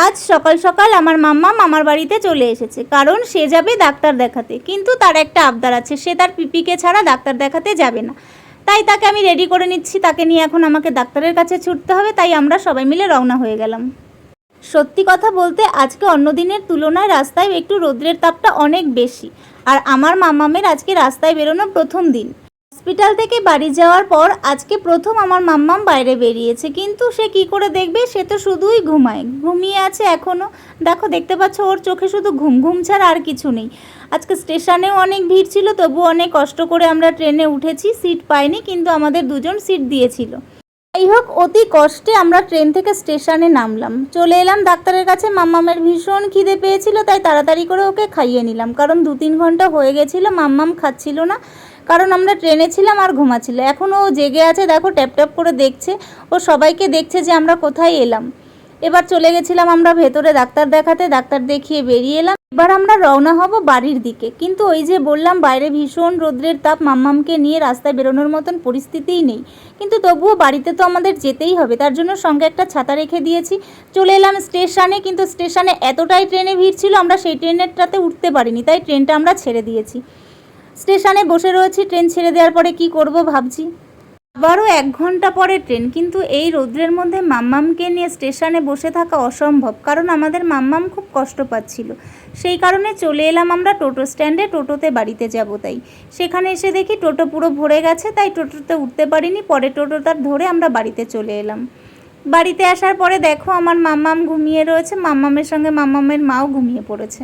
আজ সকাল সকাল আমার মাম্মাম আমার বাড়িতে চলে এসেছে, কারণ সে যাবে ডাক্তার দেখাতে। কিন্তু তার একটা আবদার আছে, সে তার পিপিকে ছাড়া ডাক্তার দেখাতে যাবে না। তাই তাকে আমি রেডি করে নিচ্ছি, তাকে নিয়ে এখন আমাকে ডাক্তারের কাছে ছুটতে হবে। তাই আমরা সবাই মিলে রওনা হয়ে গেলাম। সত্যি কথা বলতে আজকে অন্য দিনের তুলনায় রাস্তায় একটু রোদ্রের তাপটা অনেক বেশি। আর আমার মাম্মামের আজকে রাস্তায় বেরোনো প্রথম দিন। হসপিটাল থেকে বাড়ি যাওয়ার পর আজকে প্রথম আমার মাম্মাম বাইরে বেরিয়েছে, কিন্তু সে কি করে দেখবে, সে তো শুধুই ঘুমিয়ে আছে এখনও। দেখো, দেখতে পাচ্ছ ওর চোখে শুধু ঘুম ঘুম ছাড়া আর কিছু নেই। আজকে স্টেশনেও অনেক ভিড় ছিল, তবু অনেক কষ্ট করে আমরা ট্রেনে উঠেছি। সিট পাইনি, কিন্তু আমাদের দুজন সিট দিয়েছিল। যাই হোক, অতি কষ্টে আমরা ট্রেন থেকে স্টেশনে নামলাম, চলে এলাম ডাক্তারের কাছে। মাম্মামের ভীষণ খিদে পেয়েছিল, তাই তাড়াতাড়ি করে ওকে খাইয়ে নিলাম, কারণ 2-3 ঘন্টা হয়ে গেছিলো মাম্মাম খাচ্ছিল না, কারণ আমরা ট্রেনে ছিলাম আর ঘুমাচ্ছিল। এখনও ও জেগে আছে, দেখো ট্যাপ ট্যাপ করে দেখছে, ও সবাইকে দেখছে যে আমরা কোথায় এলাম। এবার চলে গেছিলাম আমরা ভেতরে ডাক্তার দেখাতে, ডাক্তার দেখিয়ে বেরিয়ে এলাম। এবার আমরা রওনা হব বাড়ির দিকে। কিন্তু ওই যে বললাম, বাইরে ভীষণ রোদ্রের তাপ, মাম্মামকে নিয়ে রাস্তায় বেরোনোর মতন পরিস্থিতিই নেই। কিন্তু তবুও বাড়িতে তো আমাদের যেতেই হবে, তার জন্য সঙ্গে একটা ছাতা রেখে দিয়েছি। চলে এলাম স্টেশনে, কিন্তু স্টেশনে এতটাই ট্রেনে ভিড় ছিল, আমরা সেই ট্রেনেরটাতে উঠতে পারিনি, তাই ট্রেনটা আমরা ছেড়ে দিয়েছি। স্টেশনে বসে রয়েছি, ট্রেন ছেড়ে দেওয়ার পরে কি করব ভাবছি। আবারও 1 ঘন্টা পরে ট্রেন, কিন্তু এই রোদ্রের মধ্যে মাম্মামকে নিয়ে স্টেশনে বসে থাকা অসম্ভব, কারণ আমাদের মাম্মাম খুব কষ্ট পাচ্ছিল। সেই কারণে চলে এলাম আমরা টোটো স্ট্যান্ডে, টোটোতে বাড়িতে যাব। তাই সেখানে এসে দেখি টোটো পুরো ভরে গেছে, তাই টোটোতে উঠতে পারিনি। পরে টোটোটা ধরে আমরা বাড়িতে চলে এলাম। বাড়িতে আসার পরে দেখো আমার মাম্মাম ঘুমিয়ে রয়েছে, মাম্মামের সঙ্গে মাম্মামের মাও ঘুমিয়ে পড়েছে।